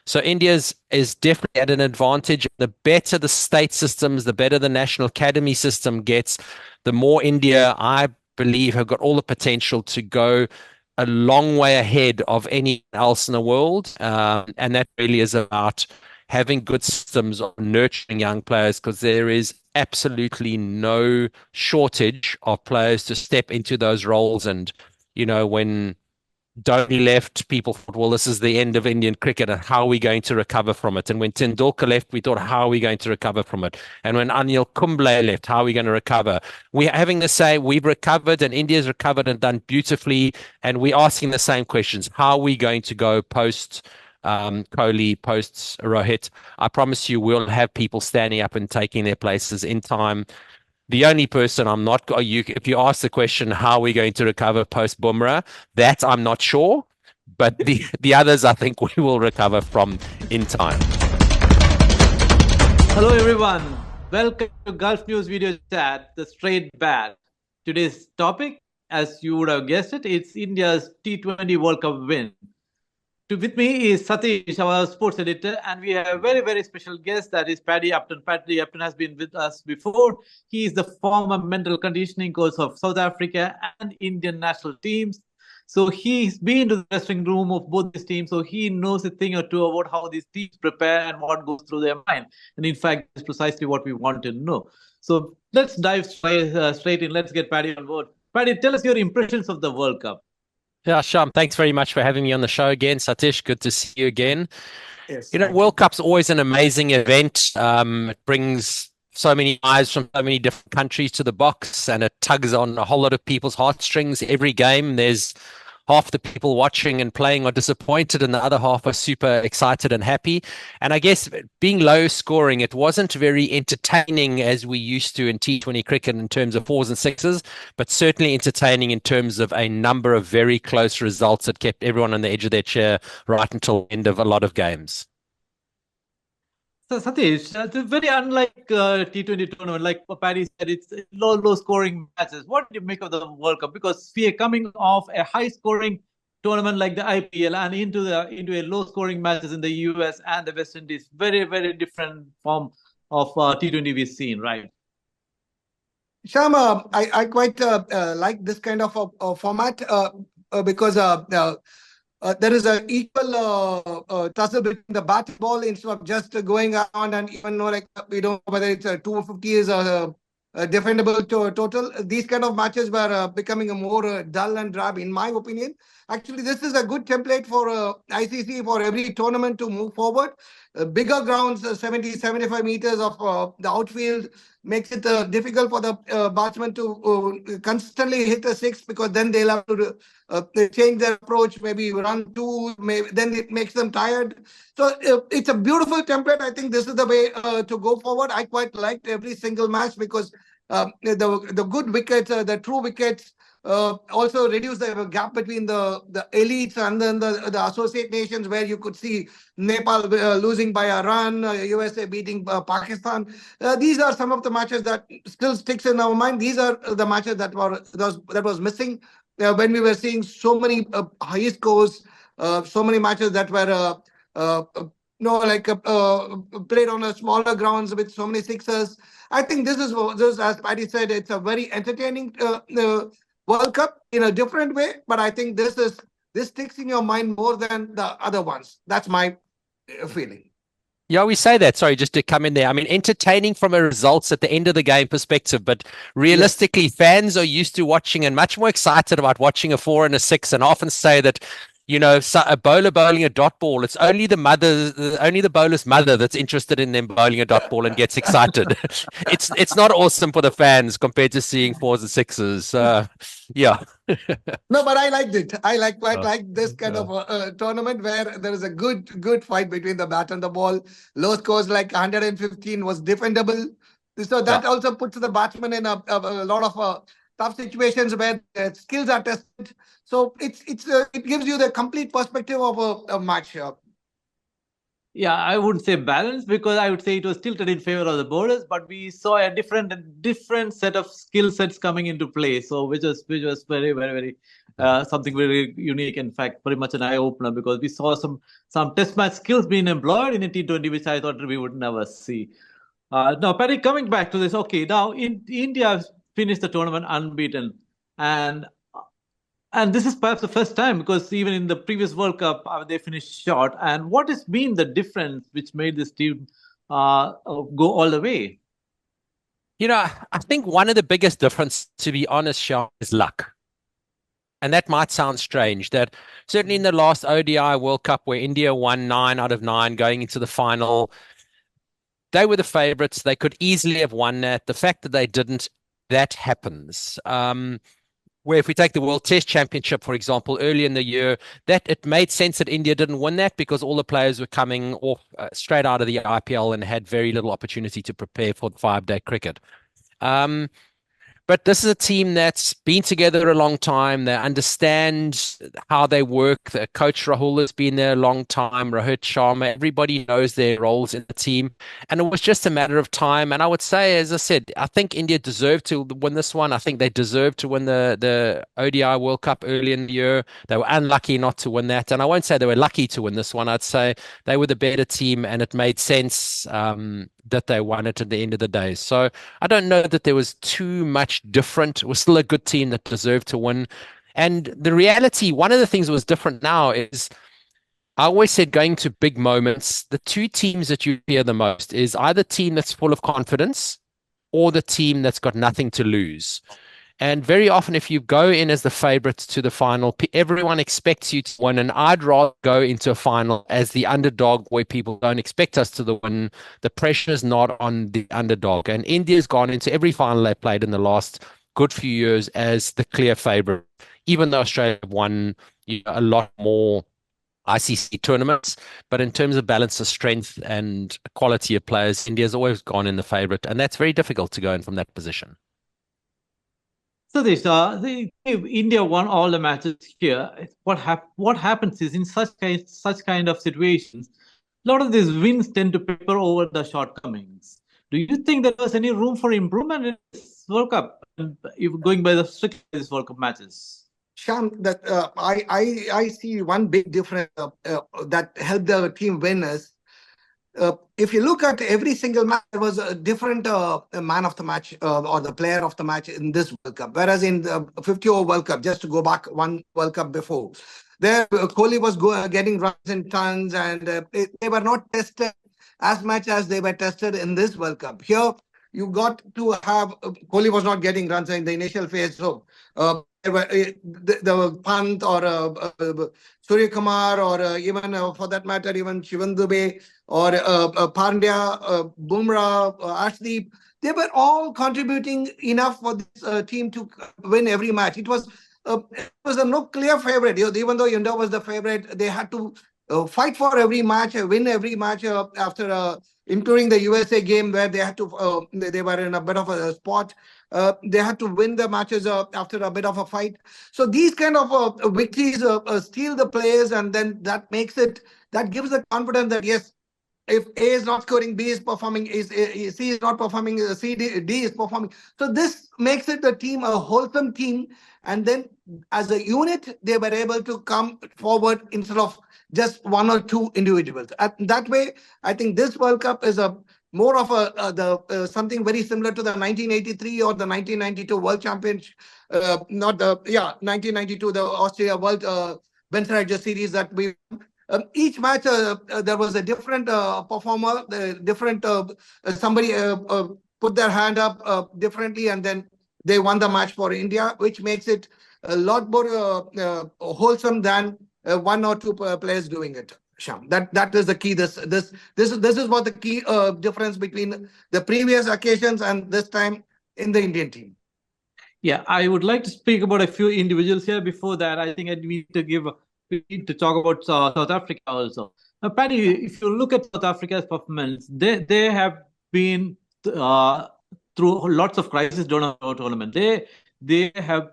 So India's is definitely at an advantage. The better the state systems, the better the national academy system gets, the more India, I believe, have got all the potential to go a long way ahead of anyone else in the world. And that really is about having good systems of nurturing young players because there is absolutely no shortage of players to step into those roles. And, when Dhoni left, people thought, well, this is the end of Indian cricket, and how are we going to recover from it? And when Tendulkar left, we thought, how are we going to recover from it? And when Anil Kumble left, how are we going to recover? We're having to say we've recovered, and India's recovered and done beautifully, and we're asking the same questions. How are we going to go post Kohli, post Rohit? I promise you, we'll have people standing up and taking their places in time. The only person I'm not, if you ask the question, how are we going to recover post Bumrah? That I'm not sure. But the others, I think we will recover from in time. Hello everyone, welcome to Gulf News Video Chat, the straight bat. Today's topic, as you would have guessed it, it's India's T20 World Cup win. With me is Satish, our sports editor, and we have a very, very special guest, that is Paddy Upton. Paddy Upton has been with us before. He is the former mental conditioning coach of South Africa and Indian national teams. So he's been to the dressing room of both these teams, so he knows a thing or two about how these teams prepare and what goes through their mind. And in fact, that's precisely what we want to know. So let's dive straight in. Let's get Paddy on board. Paddy, tell us your impressions of the World Cup. Yeah, Sham, thanks very much for having me on the show again. Satish, good to see you again. Yes, World Cup's always an amazing event. It brings so many eyes from so many different countries to the box, and it tugs on a whole lot of people's heartstrings. Every game, there's half the people watching and playing are disappointed, and the other half are super excited and happy. And I guess being low scoring, it wasn't very entertaining as we used to in T20 cricket in terms of fours and sixes, but certainly entertaining in terms of a number of very close results that kept everyone on the edge of their chair right until the end of a lot of games. So Satish, it's very unlike T20 tournament. Like Paddy said, it's low scoring matches. What do you make of the World Cup? Because we are coming off a high scoring tournament like the IPL and into a low scoring matches in the US and the West Indies. Very, very different form of T20 we've seen, right? Shyam, I quite like this kind of a format because there is an equal tussle between the bat and ball instead of just going around, and even though like we don't know whether it's 250 is a defendable total. These kind of matches were becoming a more dull and drab, in my opinion. Actually, this is a good template for ICC for every tournament to move forward. Bigger grounds, 70, 75 meters of the outfield makes it difficult for the batsman to consistently hit a six, because then they'll have to change their approach, maybe run two, maybe then it makes them tired. So it's a beautiful template. I think this is the way to go forward. I quite liked every single match because the good wickets, the true wickets, also reduce the gap between the elites and then the associate nations, where you could see Nepal losing by a run, USA beating Pakistan. These are some of the matches that still sticks in our mind. These are the matches that was missing when we were seeing so many high scores, so many matches that were played on a smaller grounds with so many sixers. I think this is, as Paddy said, it's a very entertaining World Cup in a different way, but I think this sticks in your mind more than the other ones. That's my feeling. Yeah, we say that. Sorry, just to come in there. I mean, entertaining from a results at the end of the game perspective, but realistically, yes, fans are used to watching and much more excited about watching a four and a six, and often say that a bowler bowling a dot ball, it's only the bowler's mother that's interested in them bowling a dot ball and gets excited. It's not awesome for the fans compared to seeing fours and sixes. Yeah. No, but I liked it. I quite like this kind of tournament where there is a good fight between the bat and the ball. Low scores like 115 was defendable. So that also puts the batsman in a lot of tough situations where skills are tested. So it gives you the complete perspective of a match. Yeah, I wouldn't say balanced, because I would say it was tilted in favor of the bowlers, but we saw a different set of skill sets coming into play. So which was very, very, very something very unique. In fact, very much an eye opener, because we saw some test match skills being employed in a T20, which I thought we would never see. Now, Paddy, coming back to this, okay, now India finished the tournament unbeaten, and and this is perhaps the first time, because even in the previous World Cup, they finished short. And what has been the difference which made this team go all the way? I think one of the biggest difference, to be honest, Sean, is luck. And that might sound strange, that certainly in the last ODI World Cup where India won 9 out of 9 going into the final, they were the favorites. They could easily have won that. The fact that they didn't, that happens. Where if we take the World Test Championship, for example, early in the year, that it made sense that India didn't win that because all the players were coming off straight out of the IPL and had very little opportunity to prepare for the 5-day cricket. But this is a team that's been together a long time. They understand how they work. The coach Rahul has been there a long time. Rohit Sharma, everybody knows their roles in the team. And it was just a matter of time. And I would say, as I said, I think India deserved to win this one. I think they deserved to win the ODI World Cup early in the year. They were unlucky not to win that. And I won't say they were lucky to win this one. I'd say they were the better team, and it made sense that they won it at the end of the day. So I don't know that there was too much different. It was still a good team that deserved to win. And the reality, one of the things that was different now is, I always said going to big moments, the two teams that you hear the most is either team that's full of confidence or the team that's got nothing to lose. And very often, if you go in as the favorite to the final, everyone expects you to win. And I'd rather go into a final as the underdog where people don't expect us to win. The pressure is not on the underdog. And India's gone into every final they played in the last good few years as the clear favorite, even though Australia have won a lot more ICC tournaments. But in terms of balance of strength and quality of players, India's always gone in the favorite. And that's very difficult to go in from that position. So India won all the matches here. What happens is, in such kind of situations, a lot of these wins tend to paper over the shortcomings. Do you think there was any room for improvement in this World Cup, if going by the strict this World Cup matches? Sham, that I see one big difference that helped the team win is, if you look at every single match, there was a different man of the match or the player of the match in this World Cup. Whereas in the 50-over World Cup, just to go back one World Cup before, there Kohli was getting runs in tons, and they were not tested as much as they were tested in this World Cup. Here, you got to have Kohli was not getting runs in the initial phase, so the Pant or Surya Kumar or even for that matter even Shivan Dubey or Pandya, Bumrah, Ashdeep, they were all contributing enough for this team to win every match. It was a no clear favorite. Even though India was the favorite, they had to fight for every match, win every match after including the USA game where they had to they were in a bit of a spot. They had to win the matches after a bit of a fight. So these kind of victories steal the players, and then that gives the confidence that yes, if A is not scoring, B is performing, C is not performing, D is performing. So this makes it a team, a wholesome team. And then as a unit, they were able to come forward instead of just one or two individuals. That way, I think this World Cup is more of something very similar to the 1983 or the 1992 World Championship, 1992, the Australia World Bench Series that we each match there was a different performer, different somebody put their hand up differently, and then they won the match for India, which makes it a lot more wholesome than one or two players doing it. Sham, that is the key. This is what the key difference between the previous occasions and this time in the Indian team. Yeah, I would like to speak about a few individuals here. Before that, I think we need to talk about South Africa also. Now, Paddy, if you look at South Africa's performance, they have been through lots of crises during our tournament. They have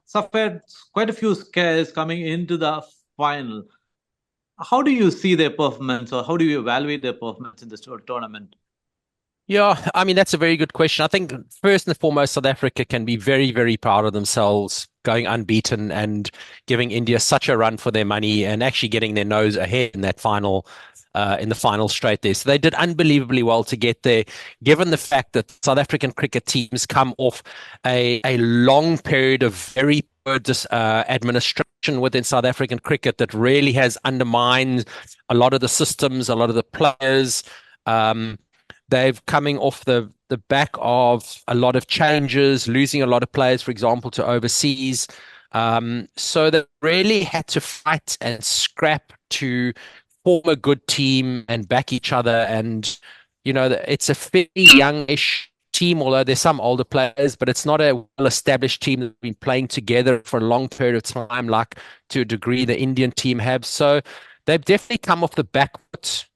suffered quite a few scares coming into the final. How do you see their performance, or how do you evaluate their performance in this tournament? Yeah, I mean, that's a very good question. I think first and foremost, South Africa can be very, very proud of themselves going unbeaten and giving India such a run for their money and actually getting their nose ahead in that final in the final straight there. So they did unbelievably well to get there, given the fact that South African cricket teams come off a long period of very poor administration within South African cricket that really has undermined a lot of the systems, a lot of the players. They've coming off the back of a lot of changes, losing a lot of players, for example, to overseas. So they really had to fight and scrap to form a good team and back each other. And, it's a fairly youngish team, although there's some older players, but it's not a well-established team that's been playing together for a long period of time, like to a degree the Indian team have. So they've definitely come off the back foot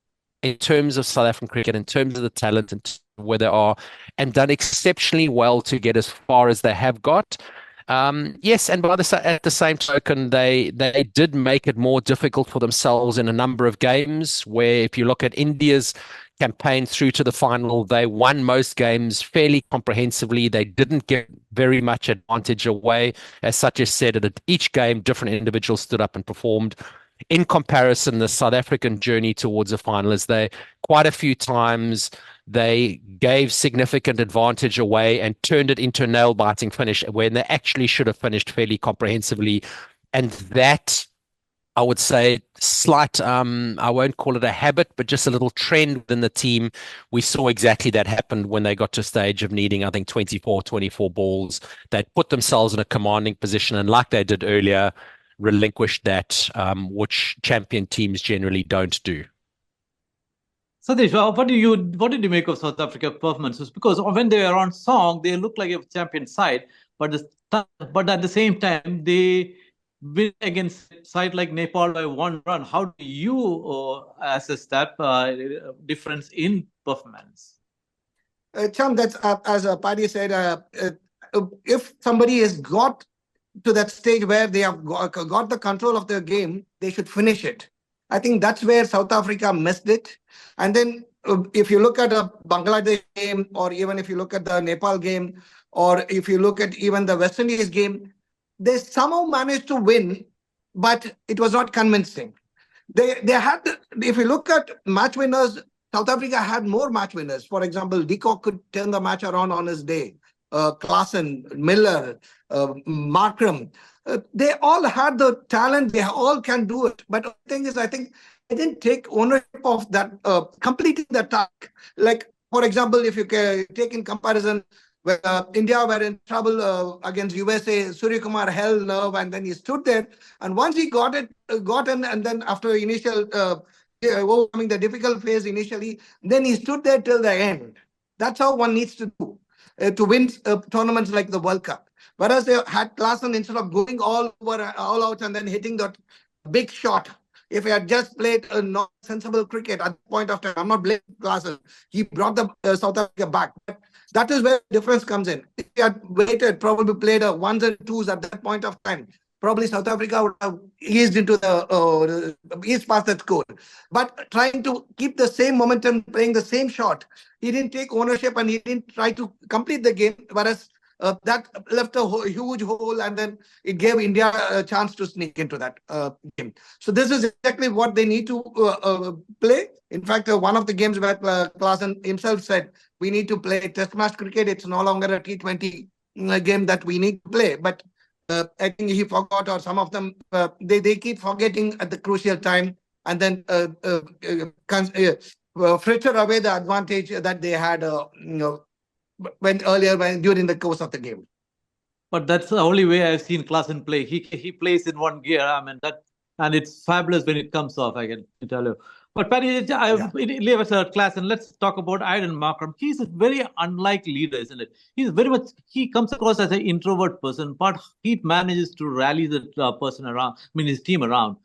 in terms of South African cricket, in terms of the talent and where they are, and done exceptionally well to get as far as they have got. Yes, and at the same token, they did make it more difficult for themselves in a number of games. Where if you look at India's campaign through to the final, they won most games fairly comprehensively. They didn't get very much advantage away. As such as said, at each game, different individuals stood up and performed. In comparison, the South African journey towards the final is they quite a few times they gave significant advantage away and turned it into a nail-biting finish when they actually should have finished fairly comprehensively. And that, I would say, slight, I won't call it a habit, but just a little trend within the team. We saw exactly that happen when they got to a stage of needing, I think, 24 balls. They'd put themselves in a commanding position, and like they did earlier, relinquished that, which champion teams generally don't do. Satish, what did you make of South Africa's performances? Because when they were on song, they look like a champion side, but at the same time they win against a side like Nepal by 1 run. How do you assess that difference in performance? Cham, that's as Paddy said. If somebody has got to that stage where they have got the control of the game, they should finish it. I think that's where South Africa missed it. And then if you look at a Bangladesh game, or even if you look at the Nepal game, or if you look at even the West Indies game, they somehow managed to win, but it was not convincing. They had, if you look at match winners, South Africa had more match winners. For example, Deacock could turn the match around on his day. Klassen, Miller, Markram, they all had the talent. They all can do it. But the thing is, I think they didn't take ownership of that, completing the task. Like, for example, if you take in comparison, when India were in trouble against USA, Surya Kumar held nerve and then he stood there. And once he got in, and then after initial overcoming the difficult phase initially, then he stood there till the end. That's how one needs to do to win tournaments like the World Cup. Whereas they had Klassen, instead of going all out and then hitting that big shot, if he had just played a non-sensible cricket at the point of time, I'm not blaming Klassen, he brought the South Africa back. But that is where the difference comes in. If he had waited, probably played a ones and twos at that point of time, probably South Africa would have eased into eased past that score. But trying to keep the same momentum, playing the same shot, he didn't take ownership and he didn't try to complete the game. Whereas that left a huge hole, and then it gave India a chance to sneak into that game. So this is exactly what they need to play. In fact, one of the games where Klassen himself said, we need to play test match cricket. It's no longer a T20 game that we need to play. But I think he forgot, or some of them, they keep forgetting at the crucial time, and then fritter away the advantage that they had, during the course of the game. But that's the only way I've seen Klassen play. He plays in one gear. I mean and it's fabulous when it comes off, I can tell you. But Paddy, leave us a class and let's talk about Aiden Markram. He's a very unlike leader, isn't it? He comes across as an introvert person, but he manages to rally the person around, his team around.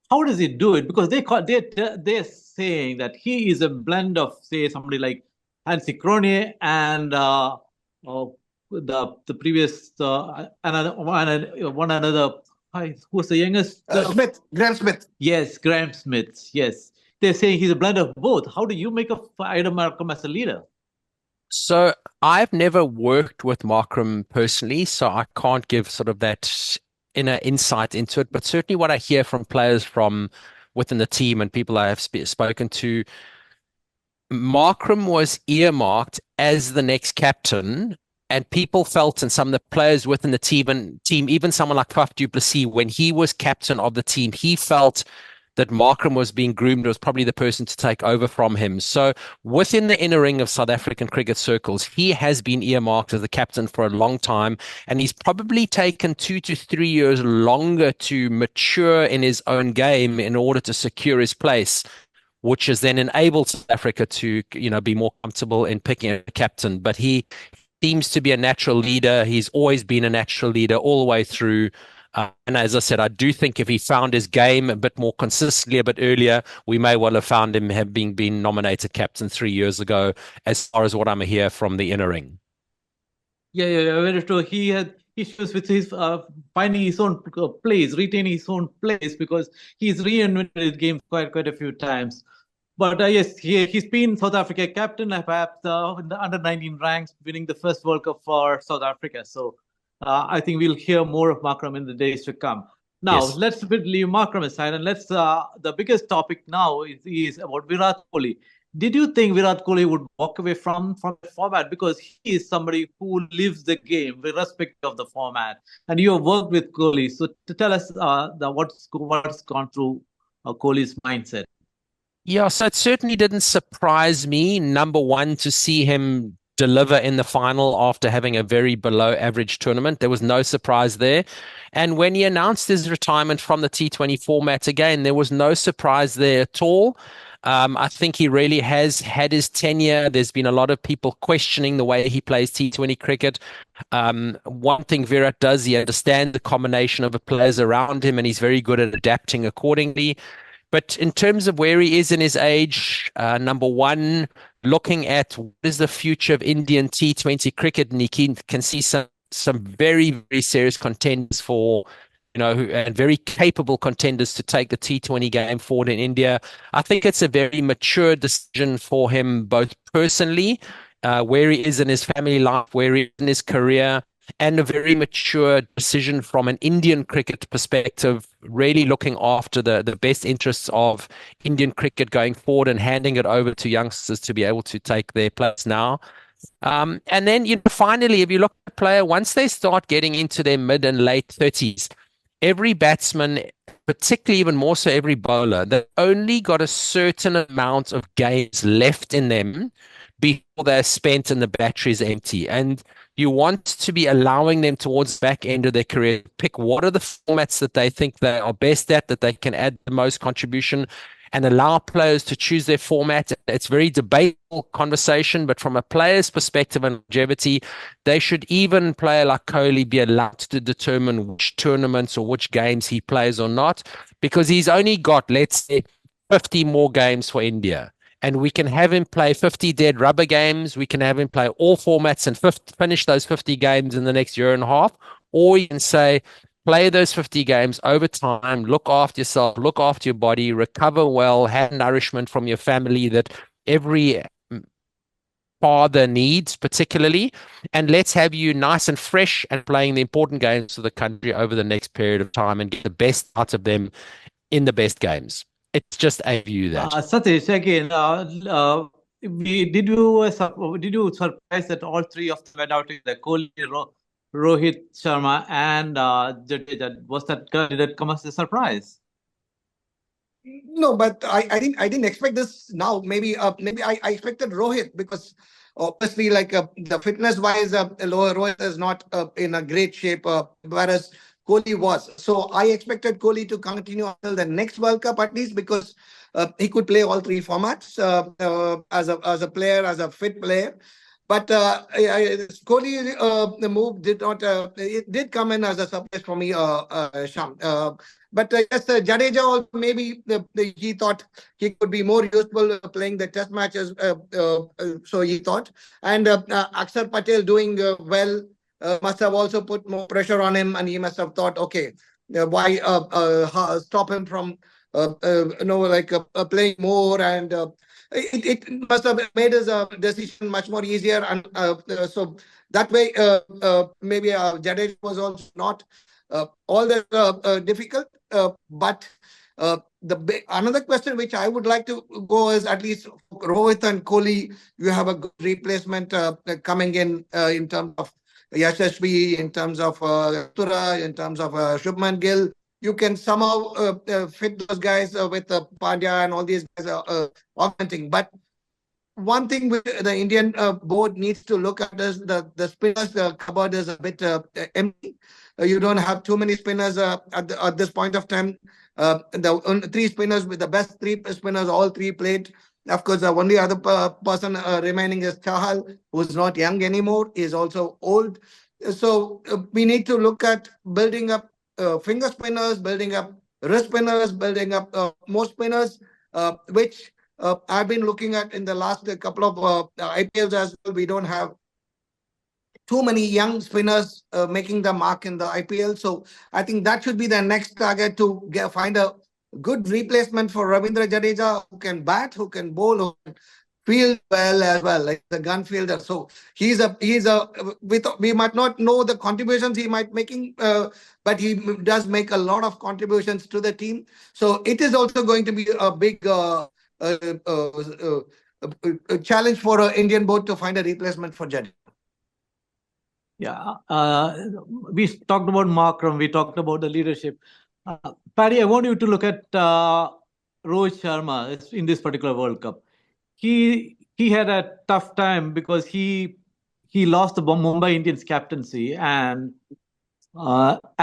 How does he do it? Because they're saying that he is a blend of, say, somebody like Hansi Cronje and the previous another. Who's the youngest? Graham Smith. Yes, Graham Smith. Yes. They're saying he's a blend of both. How do you make of Aiden Markram as a leader? So I've never worked with Markram personally, so I can't give sort of that inner insight into it, but certainly what I hear from players from within the team and people I have spoken to, Markram was earmarked as the next captain, and people felt, and some of the players within the team, even someone like Faf du Plessis, when he was captain of the team, he felt that Markram was being groomed, was probably the person to take over from him. So within the inner ring of South African cricket circles, he has been earmarked as the captain for a long time, and he's probably taken 2 to 3 years longer to mature in his own game in order to secure his place, which has then enabled South Africa to, be more comfortable in picking a captain. But he seems to be a natural leader. He's always been a natural leader all the way through. And as I said, I do think if he found his game a bit more consistently a bit earlier, we may well have found him having been nominated captain 3 years ago, as far as what I'm hear from the inner ring. Yeah, very true. He had issues with his finding his own place, retaining his own place, because he's reinvented his game quite a few times. But yes, he's been South Africa captain, perhaps in the under-19 ranks, winning the first World Cup for South Africa. So I think we'll hear more of Markram in the days to come. Now, Yes. let's leave Markram aside, and the biggest topic now is about Virat Kohli. Did you think Virat Kohli would walk away from the format, because he is somebody who lives the game irrespective of the format, and you have worked with Kohli, so to tell us what's gone through Kohli's mindset. Yeah, so it certainly didn't surprise me, number one, to see him deliver in the final after having a very below average tournament. There was no surprise there. And when he announced his retirement from the T20 format again, there was no surprise there at all. I think he really has had his tenure. There's been a lot of people questioning the way he plays T20 cricket. One thing Virat does, he understands the combination of the players around him, and he's very good at adapting accordingly. But in terms of where he is in his age, number one, looking at what is the future of Indian T20 cricket, and he can see some very, very serious contenders for, and very capable contenders to take the T20 game forward in India. I think it's a very mature decision for him, both personally, where he is in his family life, where he is in his career, and a very mature decision from an Indian cricket perspective, really looking after the best interests of Indian cricket going forward and handing it over to youngsters to be able to take their place now. And then, finally, if you look at a player, once they start getting into their mid and late 30s, every batsman, particularly even more so every bowler, they've only got a certain amount of games left in them before they're spent and the battery is empty. And you want to be allowing them towards the back end of their career, pick what are the formats that they think they are best at, that they can add the most contribution, and allow players to choose their format. It's very debatable conversation, but from a player's perspective and longevity, they should even player like Kohli be allowed to determine which tournaments or which games he plays or not, because he's only got, let's say, 50 more games for India. And we can have him play 50 dead rubber games. We can have him play all formats and finish those 50 games in the next year and a half. Or you can say, play those 50 games over time, look after yourself, look after your body, recover well, have nourishment from your family that every father needs, particularly. And let's have you nice and fresh and playing the important games for the country over the next period of time and get the best out of them in the best games. It's just a view that. Satish, again, did you surprise that all three of them went out in the Kohli, Rohit Sharma, and Jadeja? Did that come as a surprise? No, but I didn't expect this now. Maybe I expected Rohit, because obviously, like the fitness wise, Rohit is not in a great shape, whereas Kohli was. So I expected Kohli to continue until the next World Cup at least, because he could play all three formats as a player, as a fit player. But Kohli, the move did not. It did come in as a surprise for me, Sham. But yes, Jadeja also maybe he thought he could be more useful playing the test matches. So he thought, and Akshar Patel doing well must have also put more pressure on him, and he must have thought, okay, why stop him from playing more, and it must have made his decision much more easier, and so that way maybe Jadeja was also not all that difficult. But another question which I would like to go is, at least Rohit and Kohli, you have a good replacement coming in terms of Yashasvi, in terms of Tura, in terms of Shubman Gill. You can somehow fit those guys with Pandya and all these guys augmenting. But one thing the Indian board needs to look at is the spinners cupboard is a bit empty. You don't have too many spinners at this point of time. The three spinners with the best three spinners, all three played. Of course, the only other person remaining is Chahal, who's not young anymore, is also old. So we need to look at building up finger spinners, building up wrist spinners, building up more spinners, which I've been looking at in the last couple of IPLs as well. We don't have too many young spinners making the mark in the IPL. So I think that should be the next target, to find a good replacement for Ravindra Jadeja, who can bat, who can bowl, who can field well as well, like the gun fielder. So we might not know the contributions he might making, but he does make a lot of contributions to the team. So it is also going to be a big a challenge for an Indian board to find a replacement for Jadeja. Yeah, we talked about Markram, we talked about the leadership. Paddy, I want you to look at Rohit Sharma in this particular World Cup. He had a tough time because he lost the Mumbai Indians captaincy, and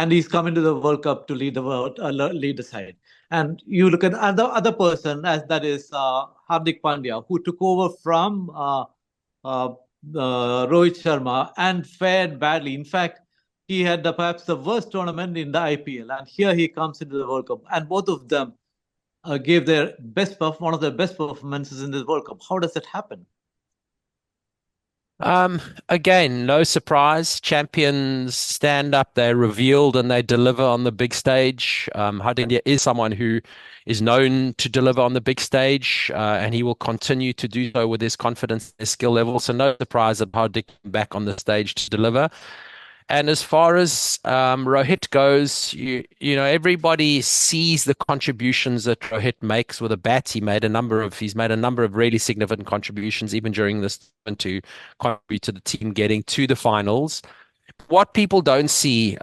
he's come into the World Cup to lead the side. And you look at other person, as that is Hardik Pandya, who took over from Rohit Sharma and fared badly. In fact, he had perhaps the worst tournament in the IPL, and here he comes into the World Cup, and both of them gave their one of their best performances in this World Cup. How does that happen? Again, no surprise. Champions stand up, they're revealed, and they deliver on the big stage. Hardik is someone who is known to deliver on the big stage, and he will continue to do so with his confidence, his skill level. So no surprise that Hardik back on the stage to deliver. And as far as Rohit goes, you know, everybody sees the contributions that Rohit makes with a bat. He's made a number of really significant contributions, even during this, to contribute to the team getting to the finals. What people don't see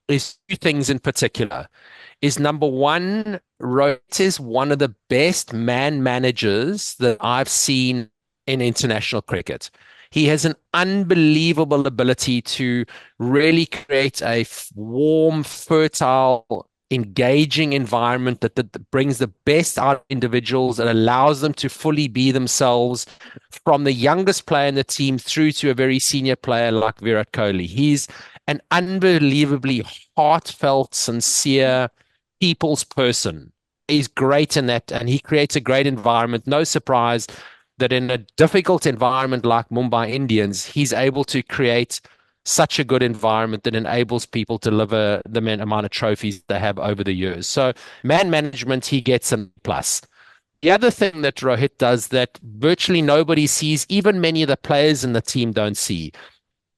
is two things in particular. Is number one, Rohit is one of the best man managers that I've seen in international cricket. He has an unbelievable ability to really create a warm, fertile, engaging environment that brings the best out of individuals and allows them to fully be themselves, from the youngest player in the team through to a very senior player like Virat Kohli. He's an unbelievably heartfelt, sincere, people's person. He's great in that, and he creates a great environment. No surprise that in a difficult environment like Mumbai Indians, he's able to create such a good environment that enables people to deliver the amount of trophies they have over the years. So man management, he gets a plus. The other thing that Rohit does that virtually nobody sees, even many of the players in the team don't see,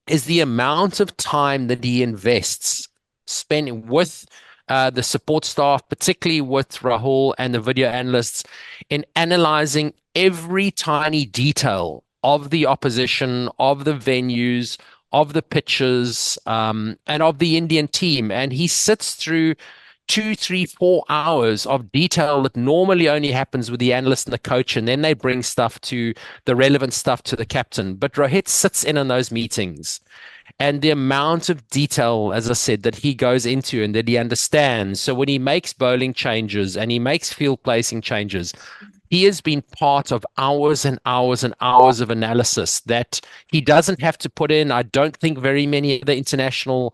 is the amount of time that he invests spending with the support staff, particularly with Rahul and the video analysts, in analyzing every tiny detail of the opposition, of the venues, of the pitches, and of the Indian team. And he sits through 2, 3, 4 hours of detail that normally only happens with the analyst and the coach, and then they bring stuff to the relevant stuff to the captain. But Rohit sits in on those meetings. And the amount of detail, as I said, that he goes into and that he understands. So when he makes bowling changes and he makes field placing changes, he has been part of hours and hours and hours of analysis that he doesn't have to put in. I don't think very many other international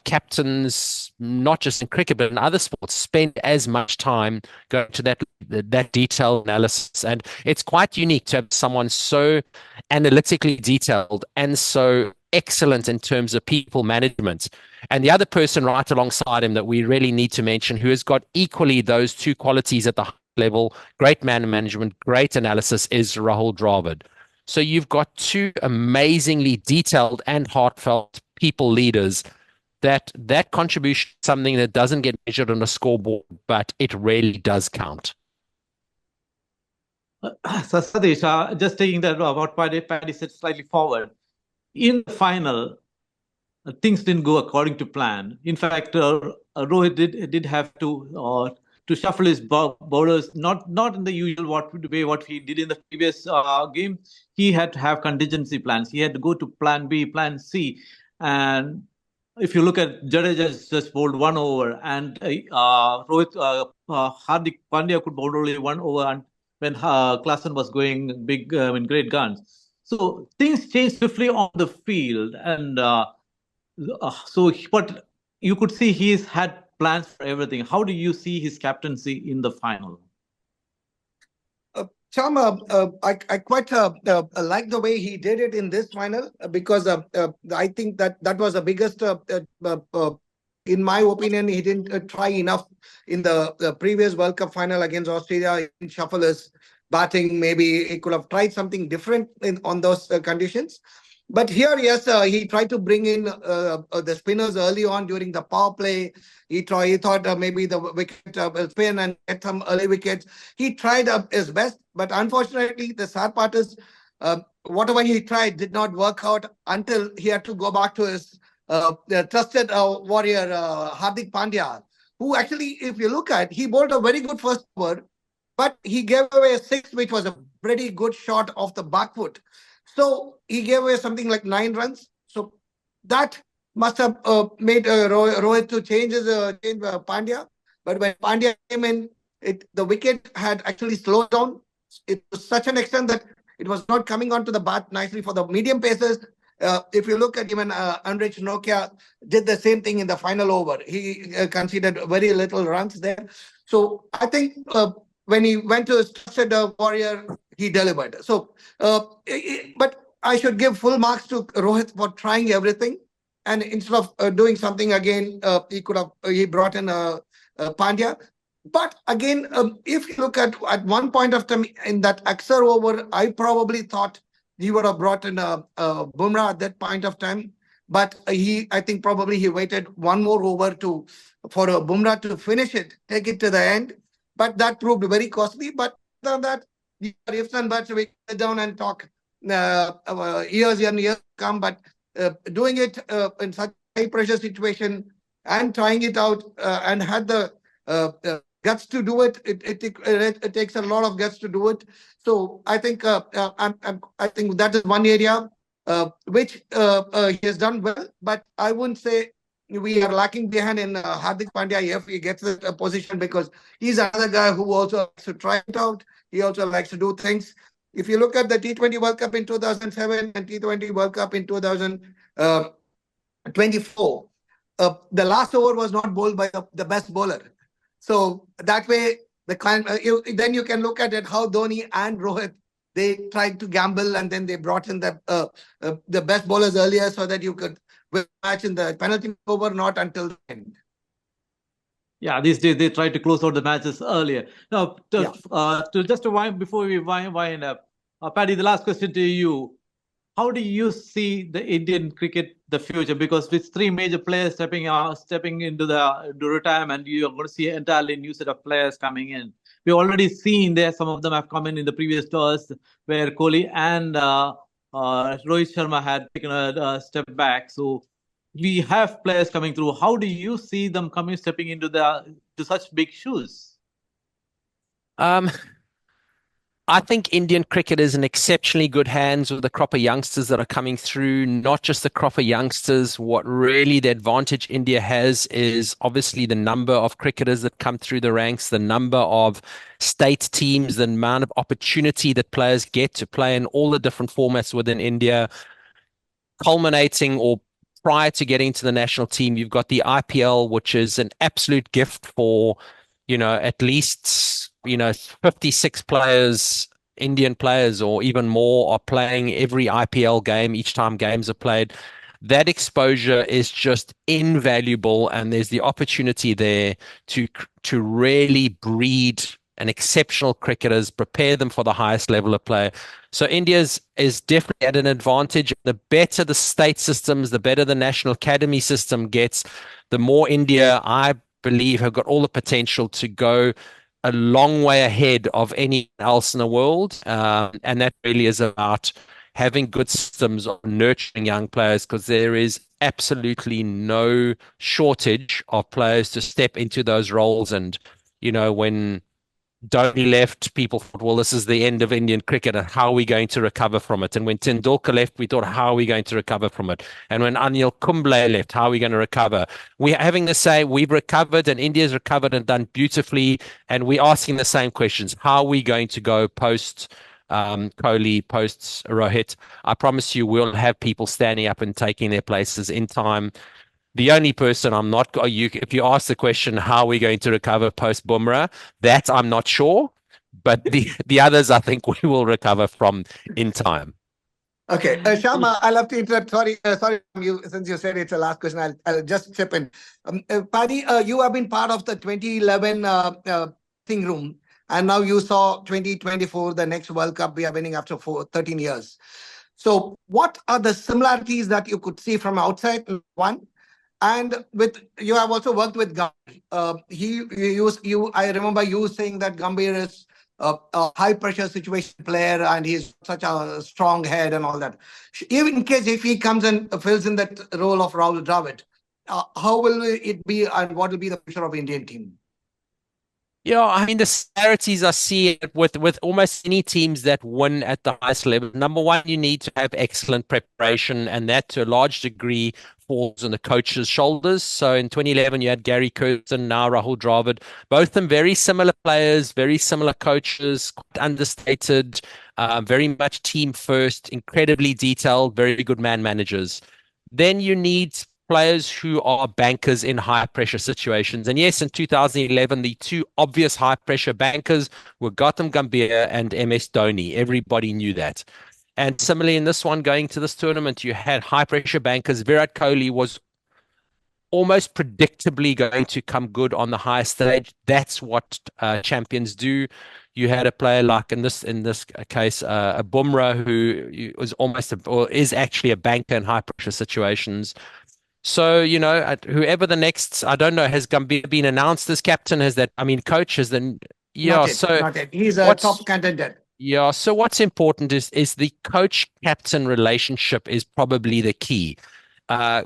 captains, not just in cricket, but in other sports, spend as much time going to that detailed analysis. And it's quite unique to have someone so analytically detailed and so excellent in terms of people management. And the other person right alongside him that we really need to mention, who has got equally those two qualities at the high level, great man management, great analysis, is Rahul Dravid. So you've got two amazingly detailed and heartfelt people leaders that contribution is something that doesn't get measured on a scoreboard, but it really does count. So Satish, just taking that about Paddy said slightly forward. In the final, things didn't go according to plan. In fact, Rohit did have to shuffle his bowlers, not in the usual way what he did in the previous game. He had to have contingency plans. He had to go to plan B, plan C, and if you look at Jadeja just bowled 1 over, and Hardik Pandya could bowl only 1 over, and when Klassen was going big in great guns. So things changed swiftly on the field, and but you could see he's had plans for everything. How do you see his captaincy in the final? Sharma, I quite like the way he did it in this final because I think that was the biggest. In my opinion, he didn't try enough in the previous World Cup final against Australia. In shuffle his batting, maybe he could have tried something different on those conditions. But here, yes, he tried to bring in the spinners early on during the power play. He thought maybe the wicket will spin and get some early wickets. He tried his best, but unfortunately, the sad part is whatever he tried did not work out until he had to go back to his trusted warrior, Hardik Pandya, who actually, if you look at, he bowled a very good first over, but he gave away a six, which was a pretty good shot off the back foot. So he gave away something like 9 runs. So that must have made Rohit to change Pandya. But when Pandya came in, the wicket had actually slowed down. It was such an extent that it was not coming onto the bat nicely for the medium pacers. If you look at even Anrich Nokia did the same thing in the final over. He conceded very little runs there. So I think when he went to his trusted warrior, he delivered. So, but I should give full marks to Rohit for trying everything. And instead of doing something again, he brought in Pandya. But again, if you look at one point of time in that Axar over, I probably thought he would have brought in Bumrah at that point of time. But I think probably he waited one more over for Bumrah to finish it, take it to the end. But that proved very costly. But other than that, ifs and buts, we sit down and talk years and years come. But doing it in such a high pressure situation and trying it out and had the guts to do it. It takes a lot of guts to do it. So I think I think that is one area which he has done well. But I wouldn't say we are lacking behind in Hardik Pandya if he gets the position, because he's another guy who also likes to try it out. He also likes to do things. If you look at the T20 World Cup in 2007 and T20 World Cup in 2024, the last over was not bowled by the best bowler. So that way, then you can look at it how Dhoni and Rohit, they tried to gamble, and then they brought in the best bowlers earlier so that you could win the match in the penalty over, not until the end. Yeah, these days they try to close out the matches earlier. Now, before we wind up, Paddy, the last question to you. How do you see the Indian cricket, the future? Because with 3 major players stepping into the retirement, you're going to see an entirely new set of players coming in. We've already seen there, some of them have come in the previous tours where Kohli and Rohit Sharma had taken a step back. So we have players coming through. How do you see them stepping into such big shoes? I think Indian cricket is in exceptionally good hands with the crop of youngsters that are coming through, not just the crop of youngsters. What really the advantage India has is obviously the number of cricketers that come through the ranks, the number of state teams, the amount of opportunity that players get to play in all the different formats within India, culminating or prior to getting to the national team. You've got the IPL, which is an absolute gift for, at least 56 players, Indian players, or even more, are playing every IPL game each time games are played. That exposure is just invaluable, and there's the opportunity there to really breed and exceptional cricketers, prepare them for the highest level of play. So India's is definitely at an advantage. The better the state systems, the better the national academy system gets, the more India, I believe, have got all the potential to go a long way ahead of anyone else in the world. And that really is about having good systems of nurturing young players, because there is absolutely no shortage of players to step into those roles. And, when Dhoni left, people thought, well, this is the end of Indian cricket, and how are we going to recover from it? And when Tendulkar left, we thought, how are we going to recover from it? And when Anil Kumble left, how are we going to recover? We're having to say we've recovered, and India's recovered and done beautifully. And we're asking the same questions. How are we going to go post Kohli, post Rohit? I promise you, we'll have people standing up and taking their places in time. The only person I'm not, if you ask the question, how are we going to recover post Bumrah, that I'm not sure. But the others, I think we will recover from in time. Okay, Sharma, I'll have to interrupt. Sorry, you, since you said it's the last question, I'll just chip in. Paddy, you have been part of the 2011 thing room, and now you saw 2024, the next World Cup we are winning after 13 years. So, what are the similarities that you could see from outside? One, and with you have also worked with Gambhir. I remember you saying that Gambhir is a high pressure situation player, and he's such a strong head and all that. Even in case if he comes and fills in that role of Rahul Dravid, how will it be, and what will be the future of Indian team? Yeah, I mean, the similarities I see with almost any teams that win at the highest level. Number one, you need to have excellent preparation, and that to a large degree falls on the coach's shoulders. So in 2011, you had Gary Kirsten, now Rahul Dravid. Both of them very similar players, very similar coaches, quite understated, very much team first, incredibly detailed, very good man managers. Then you need players who are bankers in high pressure situations. And yes, in 2011, the two obvious high pressure bankers were Gautam Gambhir and MS Dhoni. Everybody knew that. And similarly, in this one, going to this tournament, you had high pressure bankers. Virat Kohli was almost predictably going to come good on the highest stage. That's what champions do. You had a player like in this case, a Bumrah, who was or is actually a banker in high pressure situations. So, whoever the next, I don't know, has Gambhir been announced as captain? Coach has then, yeah. Not yet. He's a top candidate. Yeah. So what's important is the coach-captain relationship is probably the key.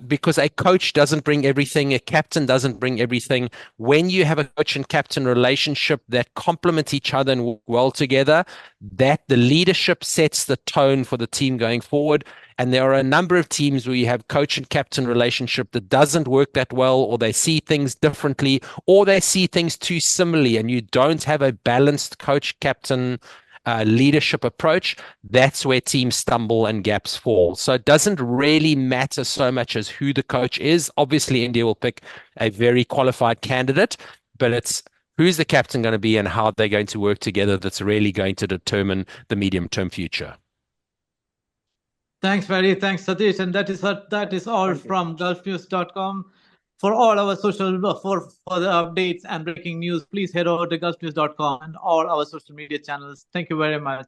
Because a coach doesn't bring everything, a captain doesn't bring everything. When you have a coach and captain relationship that complement each other and work well together, that the leadership sets the tone for the team going forward. And there are a number of teams where you have coach and captain relationship that doesn't work that well, or they see things differently, or they see things too similarly, and you don't have a balanced coach captain leadership approach. That's where teams stumble and gaps fall. So it doesn't really matter so much as who the coach is. Obviously, India will pick a very qualified candidate, but it's who's the captain going to be and how they're going to work together that's really going to determine the medium-term future. Thanks, Paddy. Thanks, Satish. And that is all from gulfnews.com. For all our social, for the updates and breaking news, please head over to gulfnews.com and all our social media channels. Thank you very much.